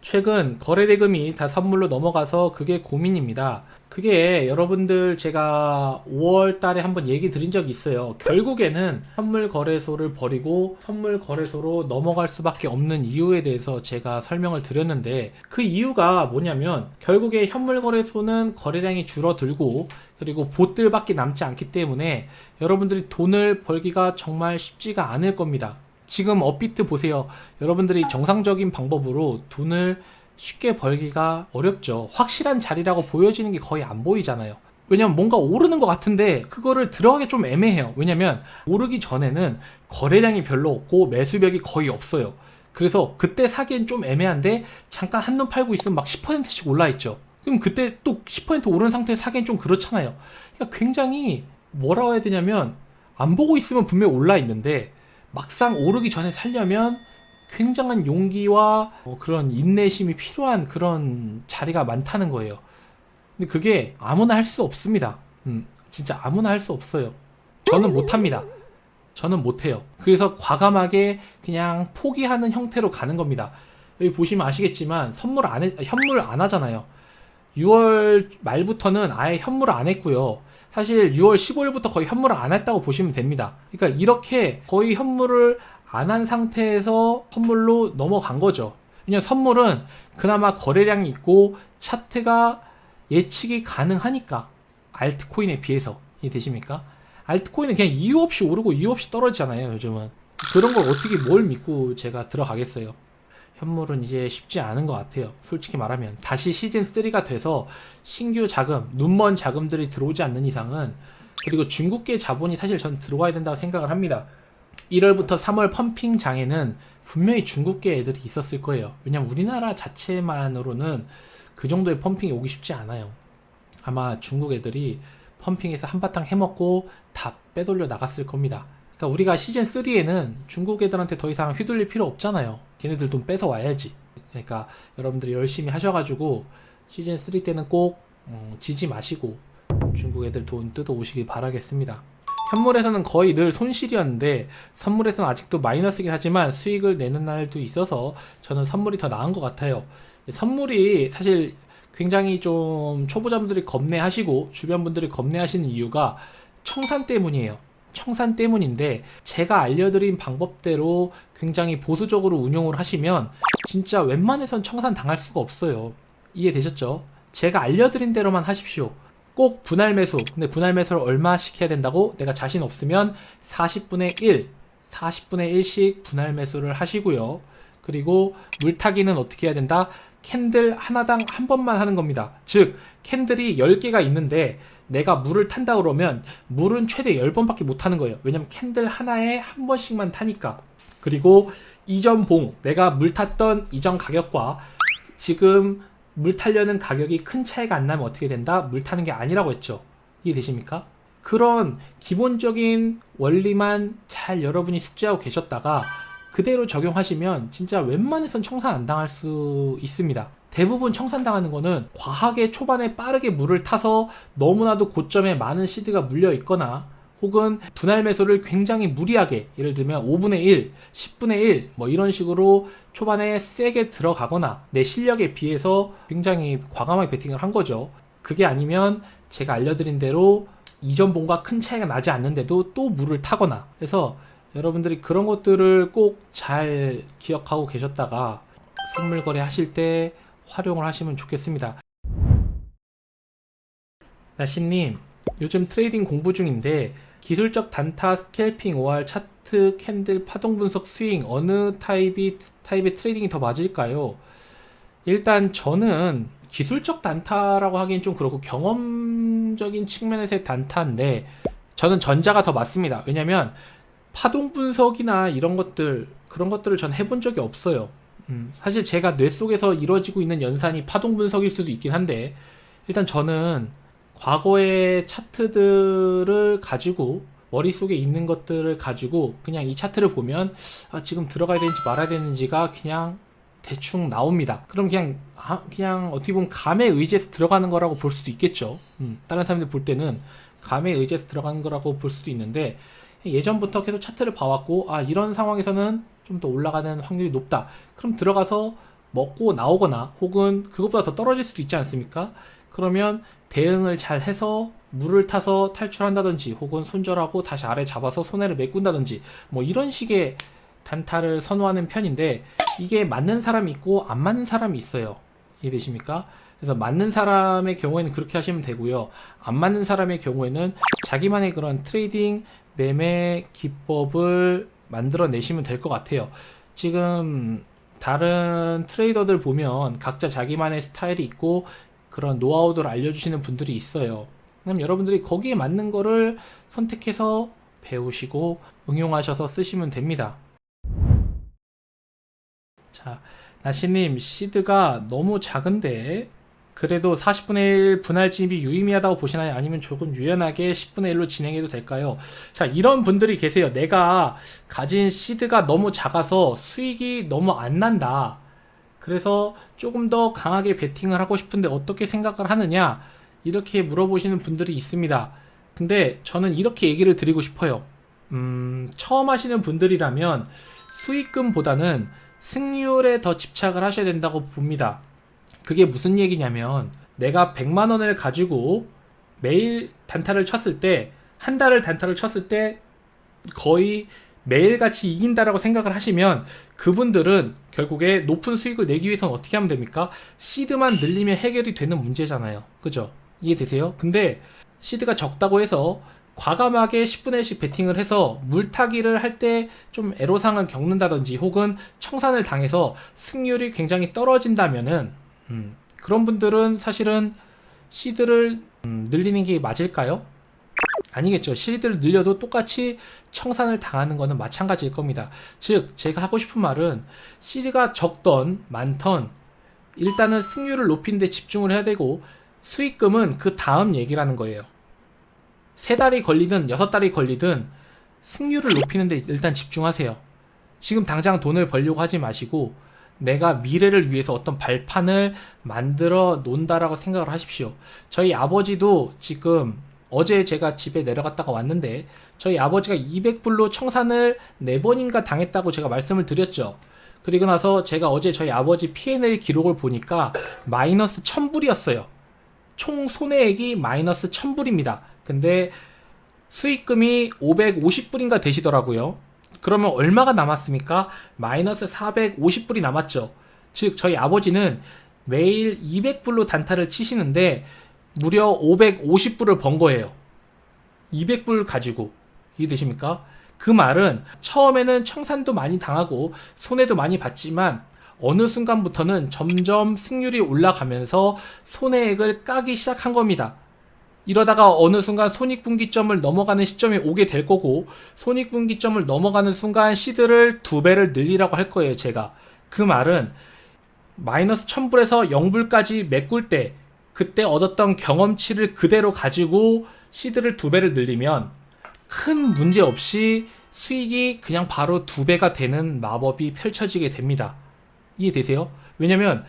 최근 거래 대금이 다 선물로 넘어가서 그게 고민입니다. 그게 여러분들 제가 5월 달에 한번 얘기 드린 적이 있어요. 결국에는 선물 거래소를 버리고 선물 거래소로 넘어갈 수밖에 없는 이유에 대해서 제가 설명을 드렸는데, 그 이유가 뭐냐면 결국에 현물 거래소는 거래량이 줄어들고 그리고 봇들밖에 남지 않기 때문에 여러분들이 돈을 벌기가 정말 쉽지가 않을 겁니다. 지금 업비트 보세요. 여러분들이 정상적인 방법으로 돈을 쉽게 벌기가 어렵죠. 확실한 자리라고 보여지는 게 거의 안 보이잖아요. 왜냐면 뭔가 오르는 것 같은데 그거를 들어가기 좀 애매해요. 왜냐면 오르기 전에는 거래량이 별로 없고 매수벽이 거의 없어요. 그래서 그때 사기엔 좀 애매한데 잠깐 한눈 팔고 있으면 막 10%씩 올라있죠. 그럼 그때 또 10% 오른 상태에서 사기엔 좀 그렇잖아요. 그러니까 굉장히 뭐라고 해야 되냐면 안 보고 있으면 분명히 올라있는데 막상 오르기 전에 살려면 굉장한 용기와 그런 인내심이 필요한 그런 자리가 많다는 거예요. 근데 그게 아무나 할 수 없습니다. 진짜 아무나 할 수 없어요. 저는 못합니다. 저는 못해요. 그래서 과감하게 그냥 포기하는 형태로 가는 겁니다. 여기 보시면 아시겠지만 현물 안 하잖아요. 6월 말부터는 아예 현물을 안 했고요. 사실 6월 15일부터 거의 현물을 안 했다고 보시면 됩니다. 그러니까 이렇게 거의 현물을 안 한 상태에서 선물로 넘어간 거죠. 왜냐면 선물은 그나마 거래량이 있고 차트가 예측이 가능하니까, 알트코인에 비해서. 이해되십니까? 알트코인은 그냥 이유 없이 오르고 이유 없이 떨어지잖아요, 요즘은. 그런 걸 어떻게 뭘 믿고 제가 들어가겠어요. 현물은 이제 쉽지 않은 것 같아요. 솔직히 말하면 다시 시즌3가 돼서 신규 자금, 눈먼 자금들이 들어오지 않는 이상은, 그리고 중국계 자본이 사실 전 들어와야 된다고 생각을 합니다. 1월부터 3월 펌핑 장에는 분명히 중국계 애들이 있었을 거예요. 왜냐면 우리나라 자체만으로는 그 정도의 펌핑이 오기 쉽지 않아요. 아마 중국 애들이 펌핑에서 한바탕 해먹고 다 빼돌려 나갔을 겁니다. 그러니까 우리가 시즌3에는 중국 애들한테 더 이상 휘둘릴 필요 없잖아요. 걔네들 돈 뺏어 와야지. 그러니까 여러분들이 열심히 하셔가지고 시즌3 때는 꼭 지지 마시고 중국 애들 돈 뜯어 오시길 바라겠습니다. 현물에서는 거의 늘 손실이었는데 선물에서는 아직도 마이너스이긴 하지만 수익을 내는 날도 있어서 저는 선물이 더 나은 것 같아요. 선물이 사실 굉장히 좀 초보자분들이 겁내하시고 주변 분들이 겁내하시는 이유가 청산 때문이에요. 청산 때문인데 제가 알려드린 방법대로 굉장히 보수적으로 운용을 하시면 진짜 웬만해선 청산 당할 수가 없어요. 이해되셨죠? 제가 알려드린 대로만 하십시오. 꼭 분할 매수. 근데 분할 매수를 얼마씩 해야 된다고? 내가 자신 없으면 40분의 1, 40분의 1씩 분할 매수를 하시고요. 그리고 물타기는 어떻게 해야 된다? 캔들 하나당 한 번만 하는 겁니다. 즉 캔들이 10개가 있는데 내가 물을 탄다 그러면 물은 최대 10번밖에 못 타는 거예요. 왜냐면 캔들 하나에 한 번씩만 타니까. 그리고 이전 봉, 내가 물 탔던 이전 가격과 지금 물 타려는 가격이 큰 차이가 안 나면 어떻게 된다? 물 타는 게 아니라고 했죠. 이해되십니까? 그런 기본적인 원리만 잘 여러분이 숙지하고 계셨다가 그대로 적용하시면 진짜 웬만해선 청산 안 당할 수 있습니다. 대부분 청산당하는 거는 과하게 초반에 빠르게 물을 타서 너무나도 고점에 많은 시드가 물려 있거나 혹은 분할 매수를 굉장히 무리하게, 예를 들면 5분의 1, 10분의 1 뭐 이런 식으로 초반에 세게 들어가거나 내 실력에 비해서 굉장히 과감하게 베팅을 한 거죠. 그게 아니면 제가 알려드린 대로 이전 봉과 큰 차이가 나지 않는데도 또 물을 타거나 해서 여러분들이 그런 것들을 꼭 잘 기억하고 계셨다가 선물 거래 하실 때 활용을 하시면 좋겠습니다. 나신님, 요즘 트레이딩 공부 중인데 기술적 단타, 스캘핑, OR, 차트, 캔들, 파동 분석, 스윙 어느 타입의 트레이딩이 더 맞을까요? 일단 저는 기술적 단타라고 하기엔 좀 그렇고 경험적인 측면에서의 단타인데 저는 전자가 더 맞습니다. 왜냐면 파동 분석이나 이런 것들, 그런 것들을 전 해본 적이 없어요. 사실 제가 뇌 속에서 이루어지고 있는 연산이 파동 분석일 수도 있긴 한데 일단 저는 과거의 차트들을 가지고 머릿속에 있는 것들을 가지고 그냥 이 차트를 보면 지금 들어가야 되는지 말아야 되는지가 그냥 대충 나옵니다. 그럼 그냥 어떻게 보면 감에 의지해서 들어가는 거라고 볼 수도 있겠죠. 다른 사람들 볼 때는 감에 의지해서 들어가는 거라고 볼 수도 있는데 예전부터 계속 차트를 봐왔고 이런 상황에서는 좀 더 올라가는 확률이 높다. 그럼 들어가서 먹고 나오거나 혹은 그것보다 더 떨어질 수도 있지 않습니까? 그러면 대응을 잘 해서 물을 타서 탈출한다든지 혹은 손절하고 다시 아래 잡아서 손해를 메꾼다든지 뭐 이런 식의 단타를 선호하는 편인데, 이게 맞는 사람이 있고 안 맞는 사람이 있어요. 이해되십니까? 그래서 맞는 사람의 경우에는 그렇게 하시면 되고요. 안 맞는 사람의 경우에는 자기만의 그런 트레이딩 매매 기법을 만들어내시면 될 것 같아요. 지금 다른 트레이더들 보면 각자 자기만의 스타일이 있고 그런 노하우들을 알려주시는 분들이 있어요. 그럼 여러분들이 거기에 맞는 거를 선택해서 배우시고 응용하셔서 쓰시면 됩니다. 자, 나시님, 시드가 너무 작은데 그래도 40분의 1 분할 진입이 유의미하다고 보시나요? 아니면 조금 유연하게 10분의 1로 진행해도 될까요? 자, 이런 분들이 계세요. 내가 가진 시드가 너무 작아서 수익이 너무 안 난다. 그래서 조금 더 강하게 베팅을 하고 싶은데 어떻게 생각을 하느냐? 이렇게 물어보시는 분들이 있습니다. 근데 저는 이렇게 얘기를 드리고 싶어요. 처음 하시는 분들이라면 수익금보다는 승률에 더 집착을 하셔야 된다고 봅니다. 그게 무슨 얘기냐면, 내가 100만원을 가지고 매일 단타를 쳤을 때, 한 달을 단타를 쳤을 때 거의 매일같이 이긴다라고 생각을 하시면 그분들은 결국에 높은 수익을 내기 위해서는 어떻게 하면 됩니까? 시드만 늘리면 해결이 되는 문제잖아요. 그죠? 이해되세요? 근데 시드가 적다고 해서 과감하게 10분의 1씩 베팅을 해서 물타기를 할 때 좀 애로사항을 겪는다든지 혹은 청산을 당해서 승률이 굉장히 떨어진다면은 그런 분들은 사실은 시드를 늘리는 게 맞을까요? 아니겠죠. 시드를 늘려도 똑같이 청산을 당하는 것은 마찬가지일 겁니다. 즉 제가 하고 싶은 말은 시드가 적던 많던 일단은 승률을 높이는 데 집중을 해야 되고, 수익금은 그 다음 얘기라는 거예요. 3달이 걸리든 6달이 걸리든 승률을 높이는 데 일단 집중하세요. 지금 당장 돈을 벌려고 하지 마시고 내가 미래를 위해서 어떤 발판을 만들어 놓는다라고 생각을 하십시오. 저희 아버지도 지금 어제 제가 집에 내려갔다가 왔는데 저희 아버지가 200불로 청산을 4번인가 당했다고 제가 말씀을 드렸죠. 그리고 나서 제가 어제 저희 아버지 P&L 기록을 보니까 마이너스 1000불이었어요. 총 손해액이 마이너스 1000불입니다. 근데 수익금이 550불인가 되시더라고요. 그러면 얼마가 남았습니까? 마이너스 450불이 남았죠. 즉 저희 아버지는 매일 200불로 단타를 치시는데 무려 550불을 번 거예요. 200불 가지고. 이해되십니까? 그 말은 처음에는 청산도 많이 당하고 손해도 많이 봤지만 어느 순간부터는 점점 승률이 올라가면서 손해액을 까기 시작한 겁니다. 이러다가 어느 순간 손익분기점을 넘어가는 시점이 오게 될 거고, 손익분기점을 넘어가는 순간 시드를 2배를 늘리라고 할 거예요. 제가 그 말은 마이너스 1000불에서 0불까지 메꿀 때 그때 얻었던 경험치를 그대로 가지고 시드를 2배를 늘리면 큰 문제 없이 수익이 그냥 바로 2배가 되는 마법이 펼쳐지게 됩니다. 이해되세요? 왜냐면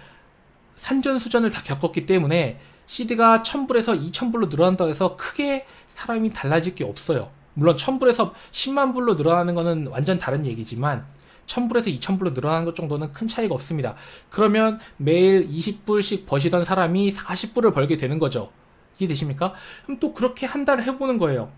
산전수전을 다 겪었기 때문에 시드가 1000불에서 2000불로 늘어난다고 해서 크게 사람이 달라질 게 없어요. 물론 1000불에서 10만 불로 늘어나는 거는 완전 다른 얘기지만 1000불에서 2000불로 늘어나는 것 정도는 큰 차이가 없습니다. 그러면 매일 20불씩 버시던 사람이 40불을 벌게 되는 거죠. 이해되십니까? 그럼 또 그렇게 한 달을 해보는 거예요.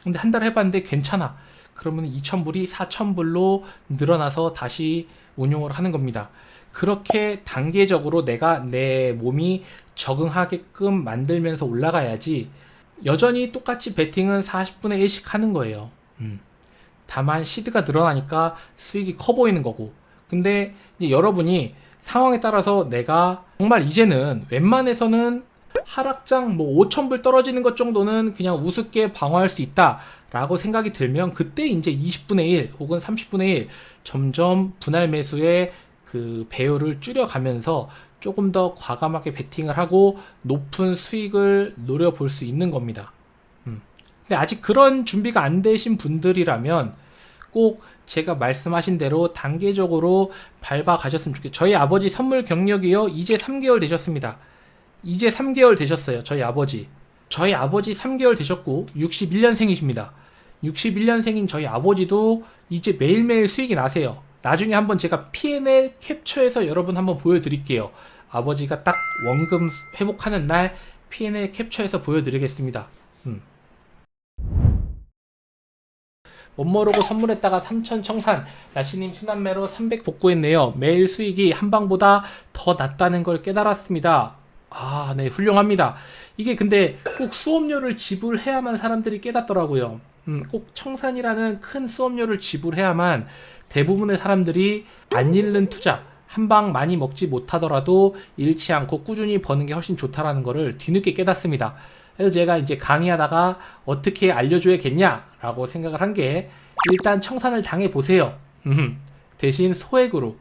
근데 한 달 해봤는데 괜찮아. 그러면 2000불이 4000불로 늘어나서 다시 운용을 하는 겁니다. 그렇게 단계적으로 내가 내 몸이 적응하게끔 만들면서 올라가야지 여전히 똑같이 베팅은 40분의 1씩 하는 거예요. 다만 시드가 늘어나니까 수익이 커 보이는 거고. 근데 이제 여러분이 상황에 따라서 내가 정말 이제는 웬만해서는 하락장 뭐 5,000불 떨어지는 것 정도는 그냥 우습게 방어할 수 있다 라고 생각이 들면 그때 이제 20분의 1 혹은 30분의 1 점점 분할 매수의 그 배율을 줄여가면서 조금 더 과감하게 베팅을 하고 높은 수익을 노려볼 수 있는 겁니다. 근데 아직 그런 준비가 안 되신 분들이라면 꼭 제가 말씀하신 대로 단계적으로 밟아 가셨으면 좋겠어요. 저희 아버지 선물 경력이요 이제 3개월 되셨습니다. 이제 3개월 되셨어요. 저희 아버지 3개월 되셨고 61년생이십니다. 61년생인 저희 아버지도 이제 매일매일 수익이 나세요. 나중에 한번 제가 P&L 캡처해서 여러분 한번 보여드릴게요. 아버지가 딱 원금 회복하는 날 P&L 캡처해서 보여드리겠습니다. 못 모르고 선물했다가 3,000 청산, 나시님 순환매로 300 복구했네요. 매일 수익이 한방보다 더 낮다는 걸 깨달았습니다. 아, 네, 훌륭합니다. 이게 근데 꼭 수업료를 지불해야만 사람들이 깨닫더라고요. 꼭 청산이라는 큰 수업료를 지불해야만 대부분의 사람들이 안 잃는 투자, 한 방 많이 먹지 못하더라도 잃지 않고 꾸준히 버는 게 훨씬 좋다라는 거를 뒤늦게 깨닫습니다. 그래서 제가 이제 강의하다가 어떻게 알려줘야겠냐라고 생각을 한 게, 일단 청산을 당해보세요. 대신 소액으로.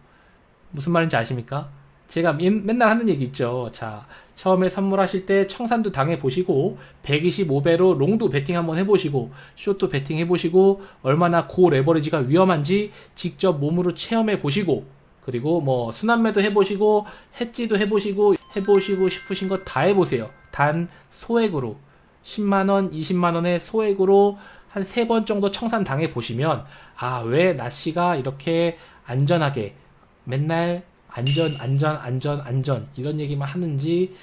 무슨 말인지 아십니까? 제가 맨날 하는 얘기 있죠. 자, 처음에 선물하실 때 청산도 당해보시고 125배로 롱도 베팅 한번 해보시고 숏도 베팅 해보시고 얼마나 고 레버리지가 위험한지 직접 몸으로 체험해보시고, 그리고 뭐 순환매도 해보시고 해지도 해보시고 싶으신 거 다 해보세요. 단 소액으로 10만원, 20만원의 소액으로 한 3번 정도 청산 당해보시면, 아, 왜 나씨가 이렇게 안전하게 맨날 안전 이런 얘기만 하는지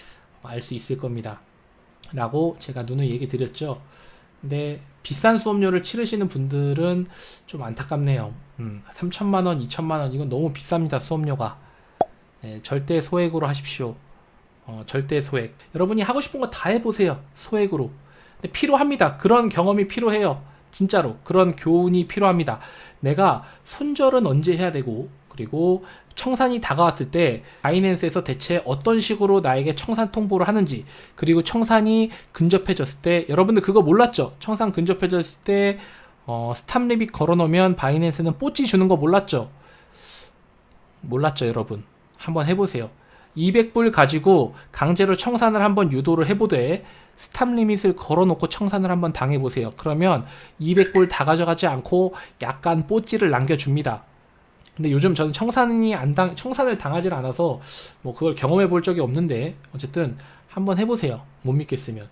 알 수 있을 겁니다 라고 제가 누누이 얘기 드렸죠. 근데 비싼 수업료를 치르시는 분들은 좀 안타깝네요. 3천만원, 2천만원 이건 너무 비쌉니다. 수업료가. 네, 절대 소액으로 하십시오. 절대 소액. 여러분이 하고 싶은 거 다 해보세요. 소액으로. 근데 필요합니다. 그런 경험이 필요해요. 진짜로 그런 교훈이 필요합니다. 내가 손절은 언제 해야 되고, 그리고 청산이 다가왔을 때 바이낸스에서 대체 어떤 식으로 나에게 청산 통보를 하는지, 그리고 청산이 근접해졌을 때, 여러분들 그거 몰랐죠? 청산 근접해졌을 때 스탑 리밋 걸어놓으면 바이낸스는 뽀찌 주는 거 몰랐죠? 몰랐죠 여러분? 한번 해보세요. 200불 가지고 강제로 청산을 한번 유도를 해보되 스탑 리밋을 걸어놓고 청산을 한번 당해보세요. 그러면 200불 다 가져가지 않고 약간 뽀찌를 남겨줍니다. 근데 요즘 저는 청산을 당하지 않아서 뭐 그걸 경험해 볼 적이 없는데, 어쨌든 한번 해보세요. 못 믿겠으면.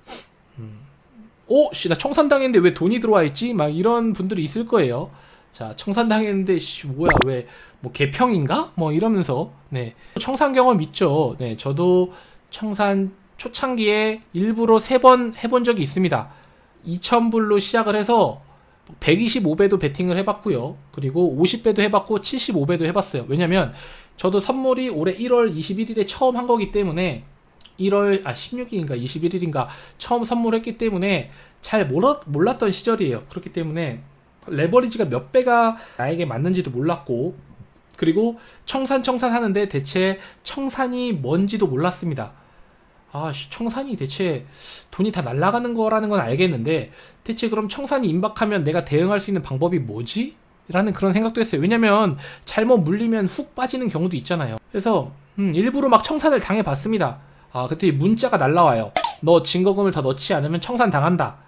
나 청산 당했는데 왜 돈이 들어와 있지? 막 이런 분들이 있을 거예요. 자, 청산 당했는데 뭐야, 왜 뭐 개평인가? 뭐 이러면서. 네, 청산 경험 있죠. 네, 저도 청산 초창기에 일부러 3번 해본 적이 있습니다. 2,000불로 시작을 해서 125배도 베팅을 해봤고요. 그리고 50배도 해봤고 75배도 해봤어요. 왜냐면 저도 선물이 올해 1월 21일에 처음 한 거기 때문에 16일인가 21일인가 처음 선물했기 때문에 잘 몰랐던 시절이에요. 그렇기 때문에 레버리지가 몇 배가 나에게 맞는지도 몰랐고, 그리고 청산 하는데 대체 청산이 뭔지도 몰랐습니다. 청산이 대체 돈이 다 날아가는 거라는 건 알겠는데, 대체 그럼 청산이 임박하면 내가 대응할 수 있는 방법이 뭐지? 라는 그런 생각도 했어요. 왜냐면 잘못 물리면 훅 빠지는 경우도 있잖아요. 그래서 일부러 막 청산을 당해봤습니다. 그때 문자가 날라와요. 너 증거금을 더 넣지 않으면 청산 당한다.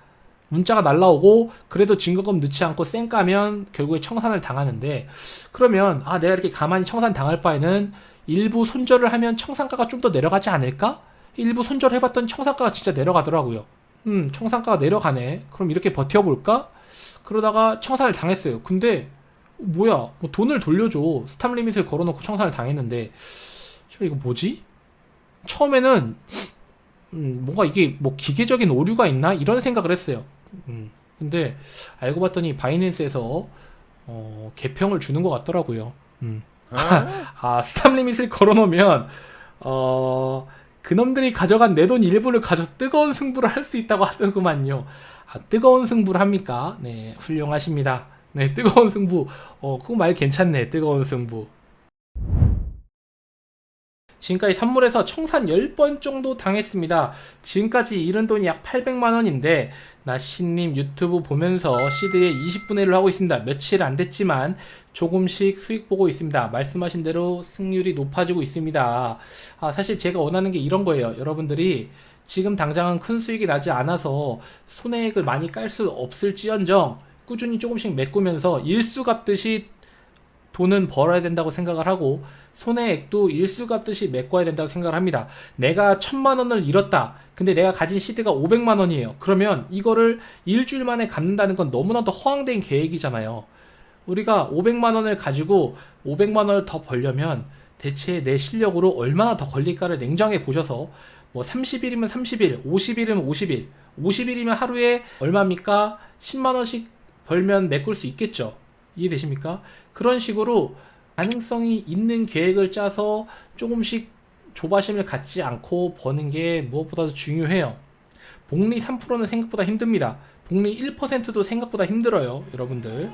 문자가 날라오고, 그래도 증거금 넣지 않고 쌩 까면 결국에 청산을 당하는데, 그러면 내가 이렇게 가만히 청산 당할 바에는 일부 손절을 하면 청산가가 좀 더 내려가지 않을까? 일부 손절해봤더니 청산가가 진짜 내려가더라고요. 청산가가 내려가네. 그럼 이렇게 버텨볼까? 그러다가 청산을 당했어요. 근데 뭐야, 뭐 돈을 돌려줘. 스탑 리밋을 걸어놓고 청산을 당했는데, 이거 뭐지? 처음에는 뭔가 이게 뭐 기계적인 오류가 있나? 이런 생각을 했어요. 근데 알고 봤더니 바이낸스에서 개평을 주는 것 같더라고요. 스탑 리밋을 걸어놓으면 그놈들이 가져간 내 돈 일부를 가져서 뜨거운 승부를 할 수 있다고 하더구만요. 뜨거운 승부를 합니까? 네, 훌륭하십니다. 네, 뜨거운 승부. 그거 말 괜찮네. 뜨거운 승부. 지금까지 선물해서 청산 10번 정도 당했습니다. 지금까지 잃은 돈이 약 800만원인데 나씨님 유튜브 보면서 시드에 20분의 1을 하고 있습니다. 며칠 안 됐지만 조금씩 수익 보고 있습니다. 말씀하신 대로 승률이 높아지고 있습니다. 사실 제가 원하는 게 이런 거예요. 여러분들이 지금 당장은 큰 수익이 나지 않아서 손해액을 많이 깔 수 없을지언정 꾸준히 조금씩 메꾸면서 일수 갚듯이 돈은 벌어야 된다고 생각을 하고, 손해액도 일수 갚듯이 메꿔야 된다고 생각을 합니다. 내가 1,000만원을 잃었다. 근데 내가 가진 시드가 500만원이에요. 그러면 이거를 일주일 만에 갚는다는 건 너무나도 허황된 계획이잖아요. 우리가 500만 원을 가지고 500만 원을 더 벌려면 대체 내 실력으로 얼마나 더 걸릴까를 냉정하게 보셔서 뭐 30일이면 30일, 50일이면 50일, 50일이면 하루에 얼마입니까? 10만 원씩 벌면 메꿀 수 있겠죠. 이해되십니까? 그런 식으로 가능성이 있는 계획을 짜서 조금씩 조바심을 갖지 않고 버는 게 무엇보다도 중요해요. 복리 3%는 생각보다 힘듭니다. 복리 1%도 생각보다 힘들어요, 여러분들.